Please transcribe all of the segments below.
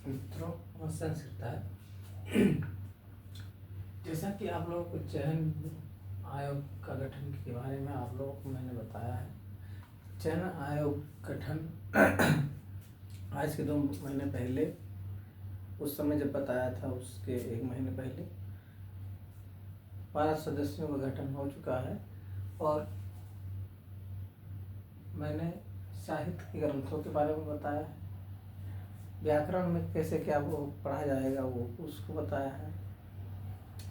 मित्रों, संस्कृत है। जैसा कि आप लोगों को चयन आयोग का गठन के बारे में आप लोगों को मैंने बताया है। चयन आयोग गठन आज के 2 महीने पहले, उस समय जब बताया था उसके 1 महीने पहले 12 सदस्यों का गठन हो चुका है। और मैंने साहित्य के ग्रंथों के बारे में बताया है, व्याकरण में कैसे क्या वो पढ़ा जाएगा वो उसको बताया है,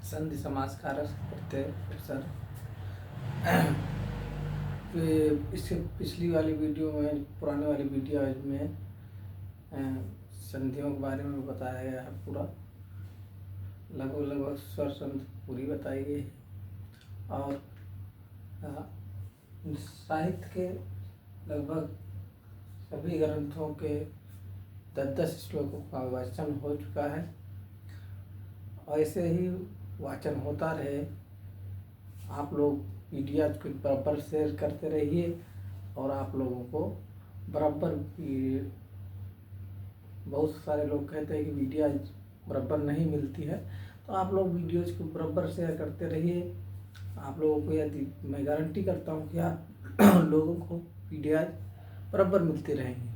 संधि समास कारक प्रत्यय उपसर्ग। इससे पिछली वाली वीडियो में, पुराने वाली वीडियो में संधियों के बारे में बताया गया है। पूरा लगभग स्वर संधि पूरी बताई गई। और साहित्य के लगभग सभी ग्रंथों के 10-10 श्लोकों का वाचन हो चुका है। ऐसे ही वाचन होता रहे। आप लोग वीडियो को बराबर शेयर करते रहिए। और आप लोगों को बराबर, बहुत सारे लोग कहते हैं कि वीडियो बराबर नहीं मिलती है, तो आप लोग वीडियोज को बराबर शेयर करते रहिए। आप लोगों को, यदि मैं गारंटी करता हूँ कि आप लोगों को वीडियो बराबर मिलते रहेंगे।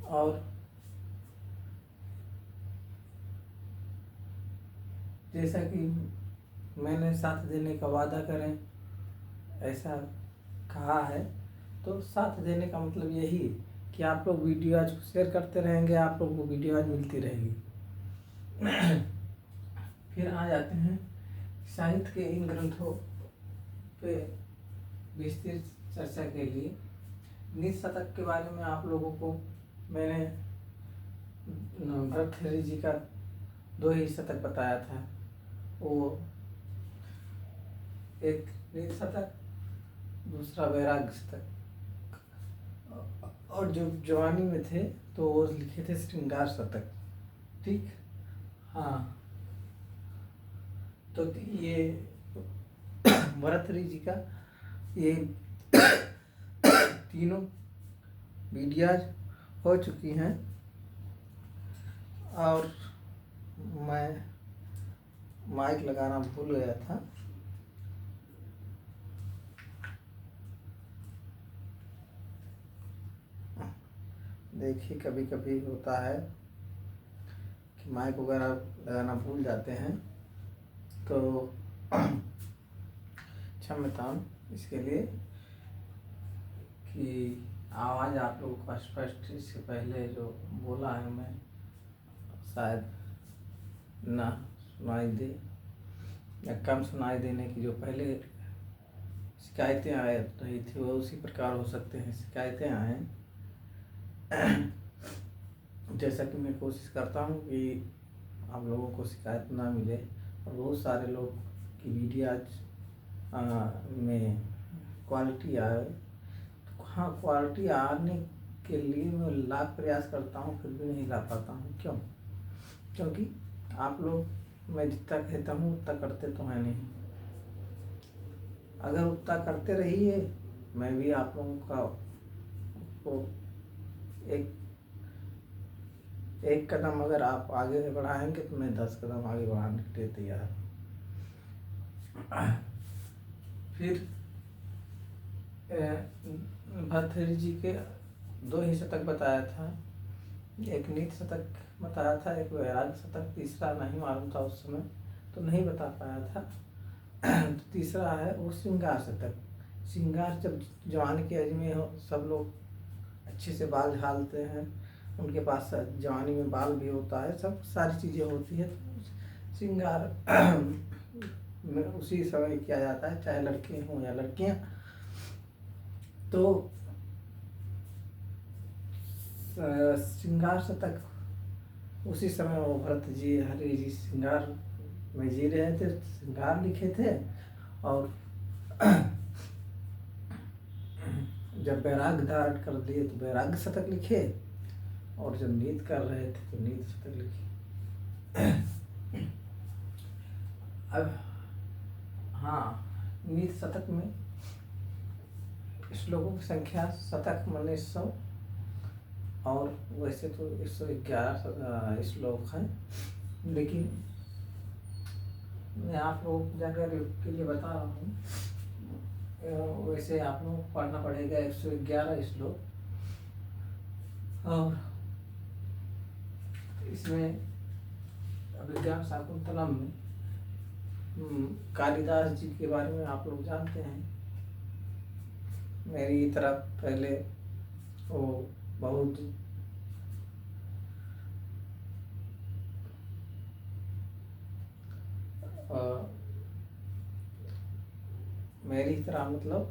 और जैसा कि मैंने साथ देने का वादा करें ऐसा कहा है, तो साथ देने का मतलब यही कि आप लोग वीडियो आज शेयर करते रहेंगे, आप लोगों को वीडियो आज मिलती रहेगी। फिर आ जाते हैं साहित्य के इन ग्रंथों पे विस्तृत चर्चा के लिए। नीति शतक के बारे में आप लोगों को मैंने भर्तृहरि जी का 2 ही शतक बताया था। वो एक नीति शतक, दूसरा वैराग्य शतक। और जो जवानी में थे तो वो लिखे थे श्रृंगार शतक। ठीक, हाँ। तो ये भर्तृहरि जी का ये तीनों वीडियोज हो चुकी हैं। और मैं माइक लगाना भूल गया था। देखिए, कभी कभी होता है कि माइक वगैरह लगाना भूल जाते हैं, तो क्षम्यतान इसके लिए कि आवाज़ आप लोगों को स्पष्ट इससे पहले जो बोला है मैं शायद ना सुनाई दे, या कम सुनाई देने की जो पहले शिकायतें आ रही थी वो उसी प्रकार हो सकते हैं शिकायतें आए। जैसा कि मैं कोशिश करता हूँ कि आप लोगों को शिकायत ना मिले। और बहुत सारे लोग की वीडियो में क्वालिटी आए, तो हाँ, क्वालिटी आने के लिए मैं लाख प्रयास करता हूँ, फिर भी नहीं ला पाता हूँ। क्यों? क्योंकि आप लोग, मैं जितना कहता हूँ उतना करते तो है नहीं। अगर उतना करते रहिए, मैं भी आप लोगों का को एक कदम अगर आप आगे बढ़ाएंगे तो मैं 10 कदम आगे बढ़ाने के लिए तैयार हूँ। फिर भर्तृहरि जी के 2 ही शतक बताया था। एक नीति शतक बताया था, एक वैराग्य शतक, तीसरा नहीं मालूम था उस समय, तो नहीं बता पाया था। तो तीसरा है वो श्रृंगार शतक। श्रृंगार जब जवानी के एज में हो, सब लोग अच्छे से बाल झालते हैं, उनके पास जवानी में बाल भी होता है, सब सारी चीज़ें होती है, तो श्रृंगार में उसी समय किया जाता है, चाहे लड़के हों या लड़कियां। तो श्रृंगार शतक उसी समय वो भर्तृहरि जी श्रृंगार में जी रहे थे, श्रृंगार लिखे थे। और जब वैराग्य धारण कर लिए तो वैराग्य शतक लिखे, और जब नीति कर रहे थे तो नीति शतक लिखे। अब हाँ, नीति शतक में श्लोकों की संख्या, शतक माने 100, और वैसे तो 111 श्लोक हैं, लेकिन मैं आप लोगों को जानकारी के लिए बता रहा हूँ। वैसे आप लोगों को पढ़ना पड़ेगा 111 श्लोक। और इसमें अभिज्ञान शाकुंतलम में कालिदास जी के बारे में आप लोग जानते हैं। मेरी तरफ पहले वो बहुत मेरी तरह मतलब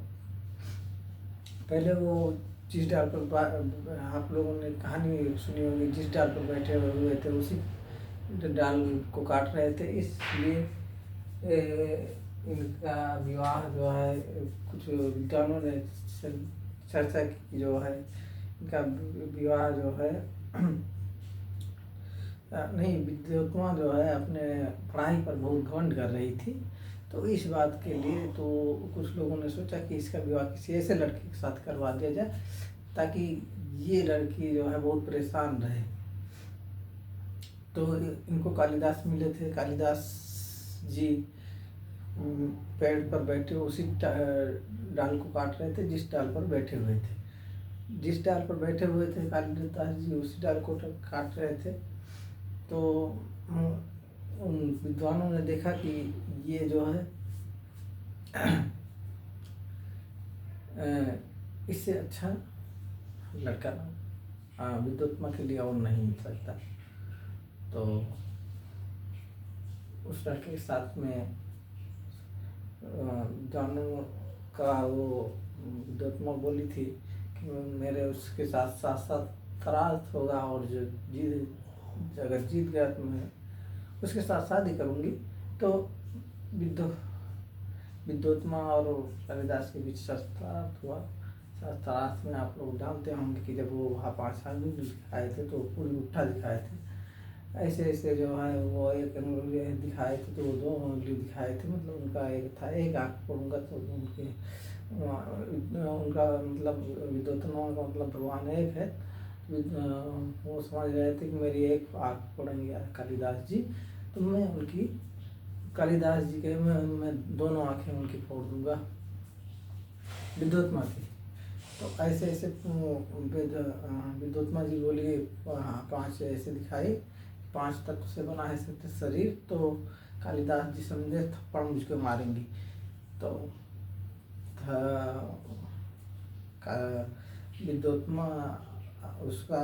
पहले वो जिस डाल पर आप लोगों ने कहानी सुनी होगी, जिस डाल पर बैठे हुए थे उसी डाल को काट रहे थे, इसलिए इनका विवाह जो है कुछ विद्वानों ने चर्चा की, जो है इनका विवाह जो है नहीं, विद्योत्मा जो है अपने पढ़ाई पर बहुत घमंड कर रही थी, तो इस बात के लिए तो कुछ लोगों ने सोचा कि इसका विवाह किसी ऐसे लड़के के साथ करवा दिया जाए ताकि ये लड़की जो है बहुत परेशान रहे। तो इनको कालिदास मिले थे। कालिदास जी पेड़ पर बैठे उसी डाल को काट रहे थे जिस डाल पर बैठे हुए थे। जिस डाल पर बैठे हुए थे कालिदास जी उसी डाल को काट रहे थे। तो उन विद्वानों ने देखा कि ये जो है इससे अच्छा लड़का विद्योत्मा के लिए और नहीं मिल सकता। तो उस लड़के के साथ में विद्वानों का वो विद्योत्मा बोली थी कि मेरे उसके साथ साथ साथ तरास होगा, और जो अगर जीत गया तो मैं उसके साथ शादी करूँगी। तो विद्योत्मा और कालिदास के बीच शास्त्रार्थ हुआ। शास्त्रार्थ में आप लोग जानते होंगे कि जब वो वहाँ 5 आदमी दिखाए थे तो पूरी उठा दिखाए थे, ऐसे ऐसे जो है वो एक उंगली दिखाए थे तो 2 उंगली दिखाए थे। मतलब उनका एक था, एक आँख पढ़ूँगा तो उनका मतलब विद्योत्मा का मतलब भगवान एक है। वो समझ रहे थे कि मेरी एक आँख पढ़ेंगे कालिदास जी, तो मैं उनकी कालिदास जी के मैं दोनों आँखें उनकी फोड़ दूंगा विद्योत्मा की। तो ऐसे ऐसे विद्योत्मा जी बोली 5 ऐसे दिखाई, 5 तत्व से बना है शरीर। तो कालिदास जी समझे थप्पड़ मुझको मारेंगी। तो विद्योत्मा उसका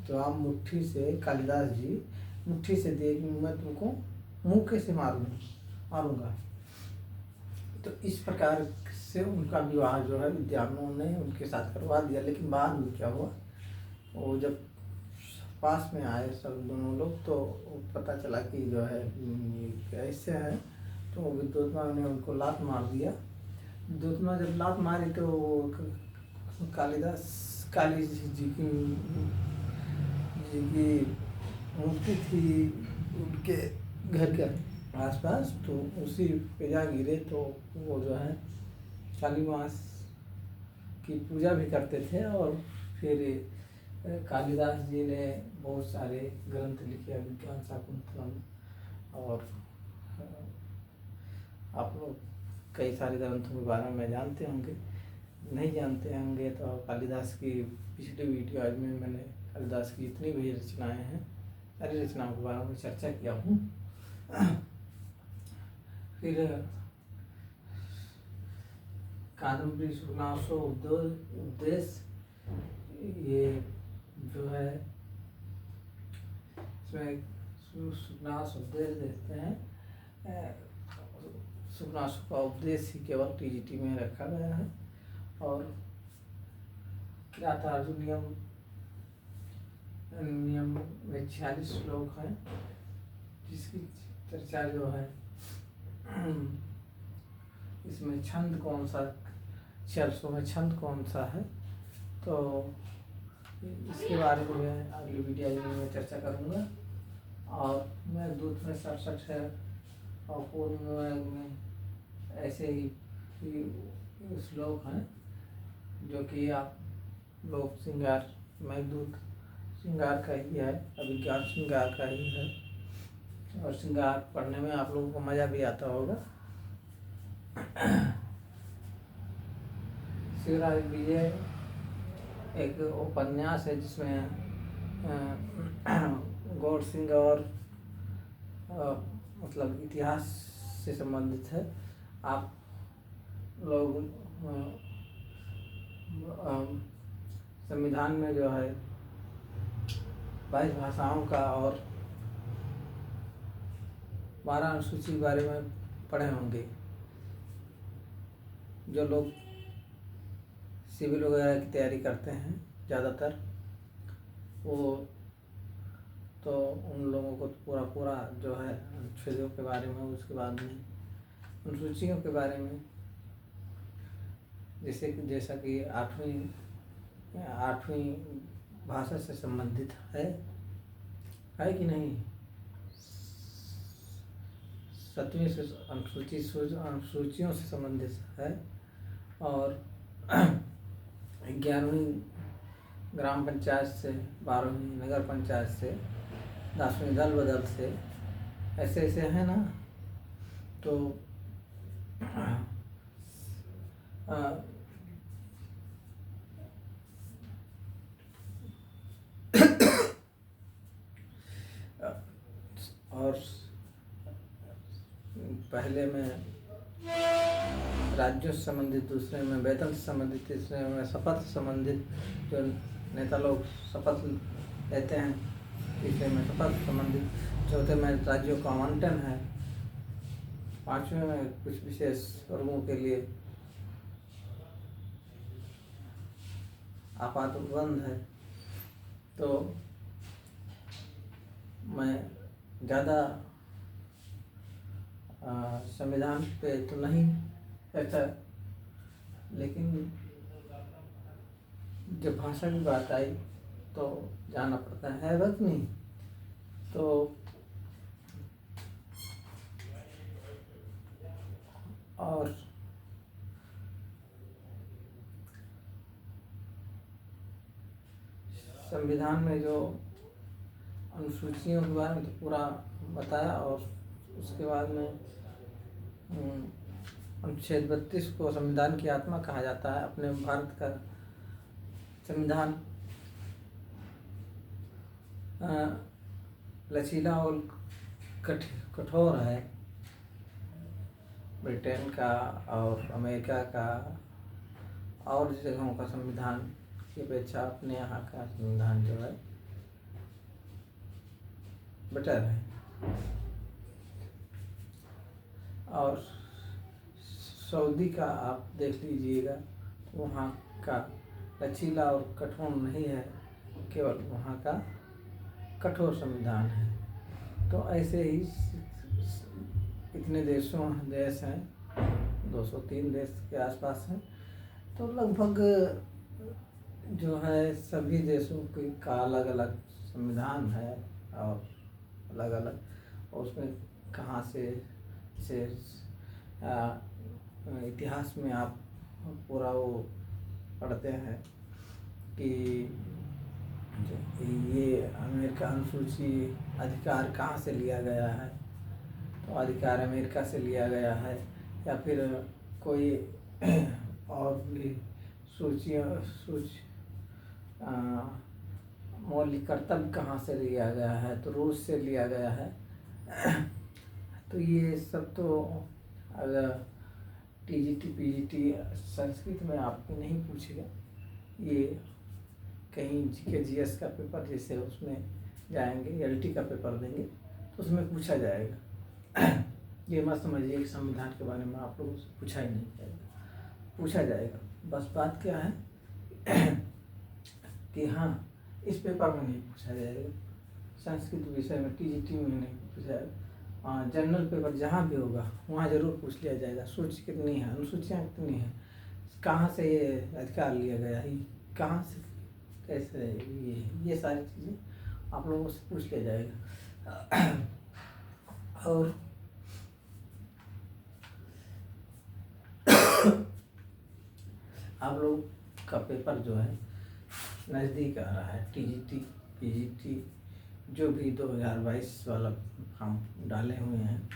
जवाब मुट्ठी से, कालिदास जी मुट्ठी से दे कि मैं तुमको मुक्के से मारूंगा। तो इस प्रकार से उनका विवाह जो है विद्वानों ने उनके साथ करवा दिया। लेकिन बाद में क्या हुआ, वो जब पास में आए सब दोनों लोग तो पता चला कि जो है कैसे है। तो विद्योत्मा ने उनको लात मार दिया। विद्योत्मा जब लात मारी तो काली जी की मूर्ति थी उनके घर के आसपास, तो उसी पे जा गिरे। तो वो जो है काली माँ की पूजा भी करते थे। और फिर कालिदास जी ने बहुत सारे ग्रंथ लिखे, अभिज्ञान शाकुंतलम, और आप लोग कई सारे ग्रंथों के बारे में जानते होंगे। नहीं जानते होंगे तो कालिदास की पिछली वीडियो आज में मैंने कालिदास की जितनी भी रचनाएं हैं सारी रचनाओं के बारे में चर्चा किया हूँ। फिर कादम्बरी सुखनासो उपदेश, ये जो है इसमें सुखनास उपदेश देते हैं। सुखनासो का उपदेश ही केवल टीजीटी में रखा गया है। और किरातार्जुन नियम में 46 श्लोक हैं, जिसकी चर्चा जो है इसमें छंद कौन सा, 600 में छंद कौन सा है, तो इसके बारे में मैं अगली वीडियो में चर्चा करूँगा। और मैं दूत में 67 है और पूर्व में ऐसे ही श्लोक हैं जो कि आप लोग श्रृंगार मेघदूत श्रृंगार का ही है, अभिज्ञान श्रृंगार का ही है, और श्रृंगार पढ़ने में आप लोगों को मज़ा भी आता होगा। शिवराज विजय एक उपन्यास है जिसमें गौर सिंह और मतलब इतिहास से संबंधित है। आप लोग संविधान में जो है 22 भाषाओं का और 12 अनुसूची के बारे में पढ़े होंगे। जो लोग सिविल वगैरह की तैयारी करते हैं ज़्यादातर, वो तो उन लोगों को पूरा जो है अनुच्छेदों के बारे में, उसके बाद में अनुसूचियों के बारे में, जैसा कि आठवीं भाषा से संबंधित है कि नहीं, 7वीं से अनुसूचियों से संबंधित है, और 11वीं ग्राम पंचायत से, 12वीं नगर पंचायत से, 10वीं दल बदल से, ऐसे है ना। तो और पहले में राज्यों से संबंधित, दूसरे में वेतन से संबंधित, तीसरे में शपथ से संबंधित, जो नेता लोग शपथ लेते हैं, तीसरे में शपथ से संबंधित, चौथे में राज्यों का आवंटन है, 5वें में कुछ विशेष वर्गों के लिए आपात उपबंध है। तो मैं ज़्यादा संविधान पे तो नहीं कहता, लेकिन जब भाषा की बात आई तो जाना पड़ता है वक्त नहीं। तो और संविधान में जो अनुसूचियों के बारे में तो पूरा बताया, और उसके बाद में अनुच्छेद 32 को संविधान की आत्मा कहा जाता है। अपने भारत का संविधान लचीला और कठोर है। ब्रिटेन का और अमेरिका का और जगहों का संविधान की अपेक्षा अपने यहाँ का संविधान जो है बेटर है। और सऊदी का आप देख लीजिएगा, वहाँ का लचीला और कठोर नहीं है, केवल वहाँ का कठोर संविधान है। तो ऐसे ही इतने देश हैं, 203 देश के आसपास हैं। तो लगभग जो है सभी देशों का अलग अलग संविधान है, और अलग अलग, और उसमें कहाँ से इतिहास में आप पूरा वो पढ़ते हैं कि ये अमेरिका अनुसूची अधिकार कहाँ से लिया गया है। तो अधिकार अमेरिका से लिया गया है, या फिर कोई और भी मौलिक कर्तव्य कहाँ से लिया गया है, तो रूस से लिया गया है। तो ये सब तो अगर टीजीटी पीजीटी संस्कृत में आपको नहीं पूछेगा, ये कहीं जीके जीएस का पेपर जैसे उसमें जाएंगे, एलटी का पेपर देंगे तो उसमें पूछा जाएगा। ये मत समझिए कि संविधान के बारे में आप लोगों से पूछा ही नहीं जाएगा, पूछा जाएगा। बस बात क्या है कि हाँ, इस पेपर में नहीं पूछा जाएगा, संस्कृत विषय में टीजीटी में नहीं पूछा जाएगा। जनरल पेपर जहाँ भी होगा वहाँ जरूर पूछ लिया जाएगा, सूची कितनी है, अनुसूचियाँ कितनी हैं, कहाँ से ये अधिकार लिया गया है, कहाँ से कैसे, ये सारी चीज़ें आप लोगों से पूछ लिया जाएगा। और आप लोग का पेपर जो है नज़दीक आ रहा है। टीजीटी पीजीटी जो भी 2022 वाला फॉर्म डाले हुए हैं,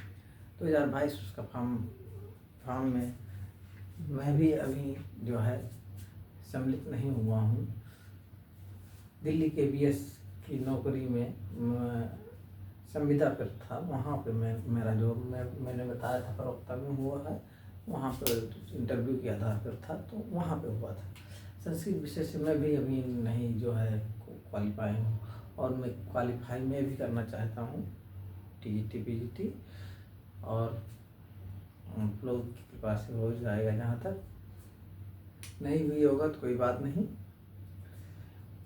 2022 उसका फॉर्म में मैं भी अभी जो है सम्मिलित नहीं हुआ हूँ। दिल्ली के बीएस की नौकरी में संविदा पर था, वहाँ पे मेरा जो मैंने बताया था प्रवक्ता में हुआ है, वहाँ पर इंटरव्यू के आधार पर था, तो वहाँ पे हुआ था। संस्कृत विषय से मैं भी अभी नहीं जो है क्वालिफाई हूँ, और मैं क्वालिफाई में भी करना चाहता हूँ टीजीटी पीजीटी, और आप लोग की कृपा से हो जाएगा। जहाँ तक नहीं भी होगा तो कोई बात नहीं।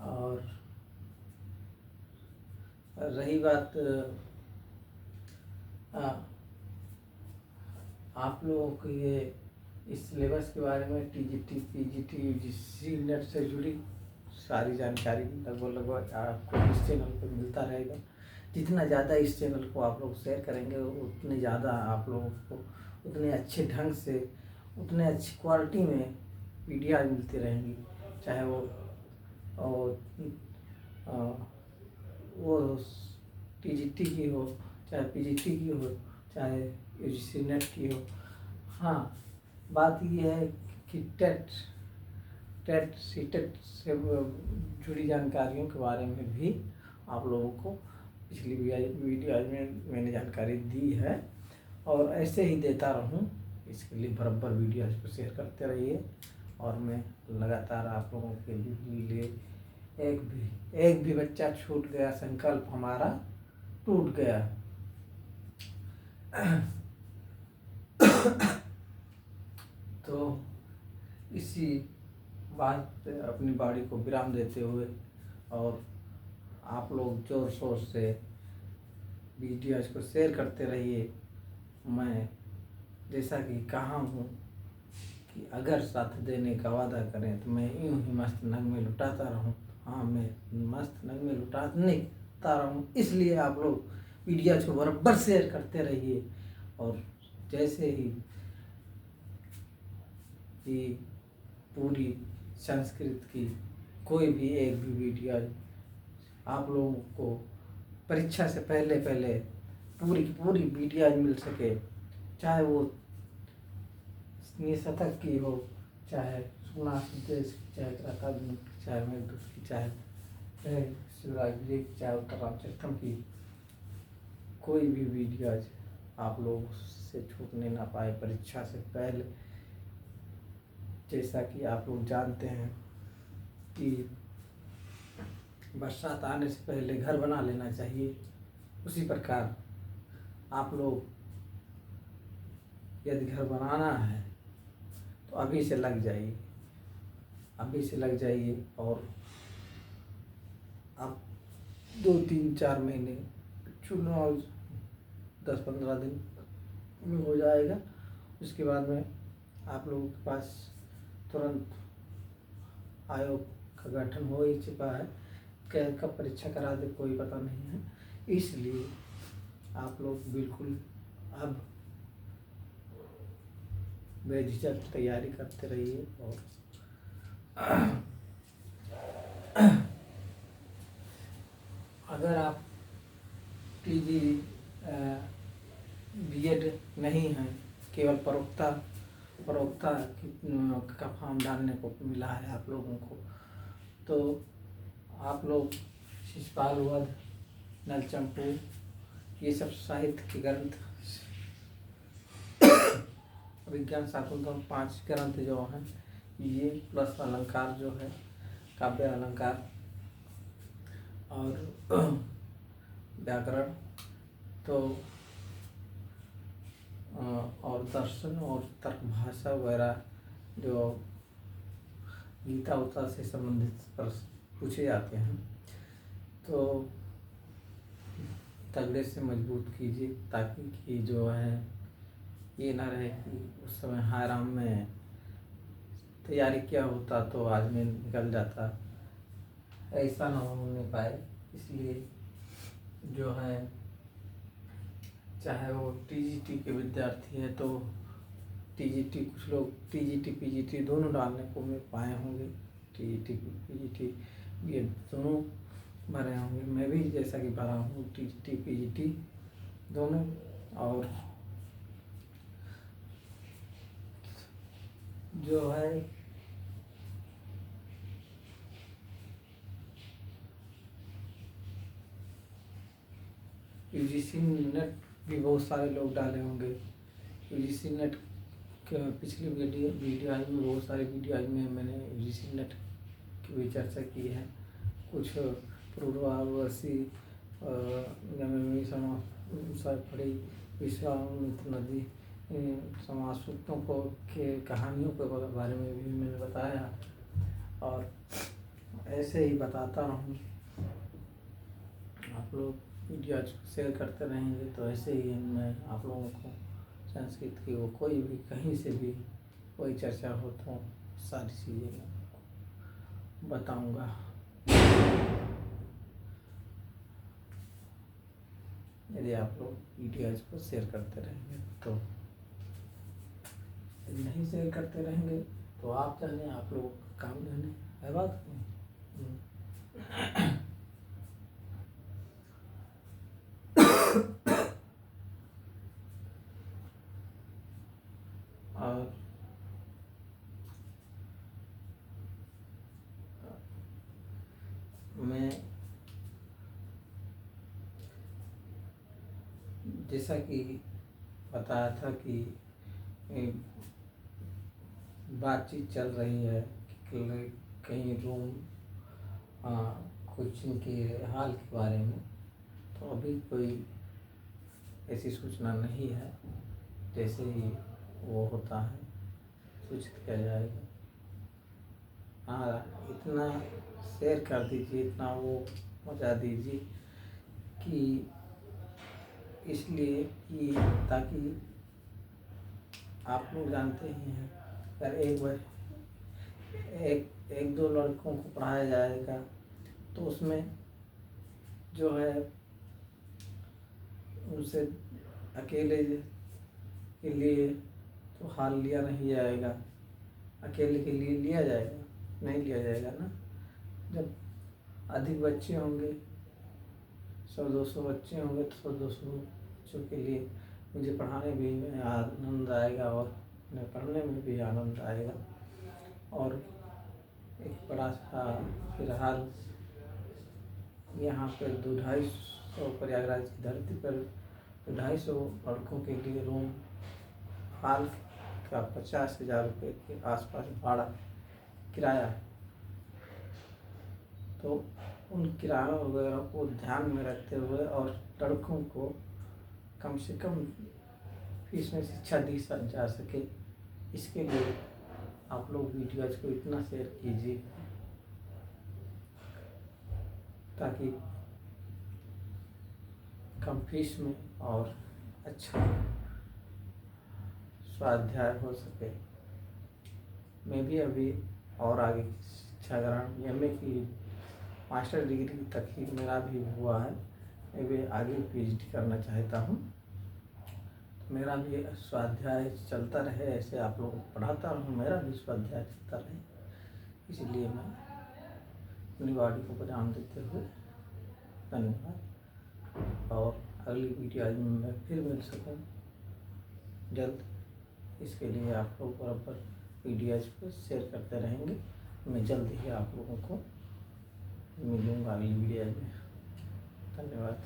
और रही बात आप लोगों को ये इस सिलेबस के बारे में टीजीटी पीजीटी यूजीसी नेट से जुड़ी सारी जानकारी लगभग आपको इस चैनल पर मिलता रहेगा। जितना ज़्यादा इस चैनल को आप लोग शेयर करेंगे उतने ज़्यादा आप लोगों को उतने अच्छे ढंग से, उतने अच्छी क्वालिटी में वीडियो मिलती रहेंगी, चाहे वो टीजीटी की हो, चाहे पीजीटी की हो, चाहे यूजीसी नेट की हो। हाँ, बात ये है कि टेट सीटेट से जुड़ी जानकारियों के बारे में भी आप लोगों को पिछली वीडियो में मैंने जानकारी दी है, और ऐसे ही देता रहूं। इसके लिए बराबर वीडियो को शेयर करते रहिए, और मैं लगातार आप लोगों के लिए एक भी बच्चा छूट गया, संकल्प हमारा टूट गया। तो इसी बात पे अपनी बाड़ी को विराम देते हुए, और आप लोग जोर शोर से वीडियोज को शेयर करते रहिए। मैं जैसा कि कहा हूँ कि अगर साथ देने का वादा करें तो मैं यूँ ही मस्त नगमे लुटाता रहूँ। हाँ, मैं मस्त नगमे लुटाता रहूँ, इसलिए आप लोग वीडियोज को बराबर शेयर करते रहिए। और जैसे ही ये पूरी संस्कृत की कोई भी एक भी वीडियो आप लोगों को परीक्षा से पहले पूरी की पूरी वीडियो मिल सके, चाहे वो निशतक की हो, चाहे सुना देश की, चाहे त्राताद्वंद की, चाहे मेघदूत की, चाहे शिवराज की, चाहे उत्तर रामचरितम की, कोई भी वीडियो आप लोग से छूटने ना पाए परीक्षा से पहले। जैसा कि आप लोग जानते हैं कि बरसात आने से पहले घर बना लेना चाहिए, उसी प्रकार आप लोग यदि घर बनाना है तो अभी से लग जाइए, और अब 2-3-4 महीने चुनाव 10-15 दिन में हो जाएगा। उसके बाद में आप लोगों के पास तुरंत आयोग का गठन हो ही चुका है, कब परीक्षा करा दे कोई पता नहीं है। इसलिए आप लोग बिल्कुल अब बेझिझक तैयारी करते रहिए। और अगर आप पीजी बीएड नहीं है, केवल प्रवक्ता का फॉर्म डालने को मिला है आप लोगों को, तो आप लोग शिशुपाल वध, नलचंपू, ये सब साहित्य के ग्रंथ, विज्ञान शाकुंतलम 5 ग्रंथ जो हैं, ये प्लस अलंकार जो है, काव्य अलंकार और व्याकरण, तो और दर्शन और तर्क भाषा वगैरह जो गीता उता से संबंधित प्रश्न पूछे जाते हैं, तो तगड़े से मजबूत कीजिए, ताकि कि जो है ये ना रहे कि उस समय हाय राम में तैयारी क्या होता तो आज में निकल जाता, ऐसा ना होने पाए। इसलिए जो है, चाहे वो टीजीटी के विद्यार्थी हैं तो टीजीटी, कुछ लोग टीजीटी पीजीटी दोनों डालने को में पाए होंगे, टीजीटी पीजीटी ये दोनों भरे होंगे। मैं भी जैसा कि भरा हूँ टीजीटी पीजीटी दोनों। और जो है यूजीसी नेट भी बहुत सारे लोग डाले होंगे। यूजीसी नेट पिछली वीडियो आज में बहुत सारी वीडियो आज में मैंने यूजीसी नेट की भी चर्चा की है। कुछ पूर्वासी पढ़ी विश्वामित्र नदी समाज सूत्रों को के कहानियों के बारे में भी मैंने बताया, और ऐसे ही बताता रहूँ। आप लोग वीडियो शेयर करते रहेंगे तो ऐसे ही मैं आप लोगों को संस्कृत की वो कोई भी कहीं से भी कोई चर्चा हो तो सारी चीज़ें मैं बताऊंगा। यदि आप लोग वीडियोज को शेयर करते रहेंगे तो, यदि नहीं शेयर करते रहेंगे तो आप जाने, आप लोगों का काम जाने, है बात। और मैं जैसा कि बताया था कि बातचीत चल रही है कि कहीं रूम कोचिंग के हाल के बारे में, तो अभी कोई ऐसी सूचना नहीं है। जैसे ही वो होता है सूचित किया जाएगा। हाँ, इतना शेयर कर दीजिए, इतना वो पहुँचा दीजिए कि इसलिए कि ताकि आप लोग जानते ही हैं, अगर एक दो लड़कों को पढ़ाया जाएगा तो उसमें जो है उनसे अकेले के लिए तो हाल लिया नहीं जाएगा। अकेले के लिए लिया जाएगा नहीं लिया जाएगा ना। जब अधिक बच्चे होंगे, 100-200 बच्चे होंगे तो 100-200 बच्चों के लिए मुझे पढ़ाने भी आनंद आएगा और उन्हें पढ़ने में भी आनंद आएगा। और एक बड़ा सा फिलहाल यहाँ पर 200-250 प्रयागराज की धरती पर 250 लड़कों के लिए रूम हाल का 50,000 रुपये के आसपास भाड़ा किराया है। तो उन किरायों वगैरह को ध्यान में रखते हुए और लड़कों को कम से कम फीस में शिक्षा दी जा सके, इसके लिए आप लोग वीडियोज को इतना शेयर कीजिए ताकि कम फीस में और अच्छा स्वाध्याय हो सके। मैं भी अभी और आगे शिक्षा ग्रहण एमए की मास्टर डिग्री तक ही मेरा भी हुआ है। मैं भी आगे पीएचडी करना चाहता हूँ। मेरा भी स्वाध्याय चलता रहे, ऐसे आप लोगों को पढ़ाता रहूँ, मेरा भी स्वाध्याय चलता रहे, इसलिए मैं अपनी बॉडी को बजान देते हुए धन्यवाद। और अगली वीडियो आज मैं फिर मिल सकूँ जल्द, इसके लिए आप लोग बराबर वीडियोज को शेयर करते रहेंगे। मैं जल्द ही आप लोगों को मिलूँगा अगली वीडियो में। धन्यवाद।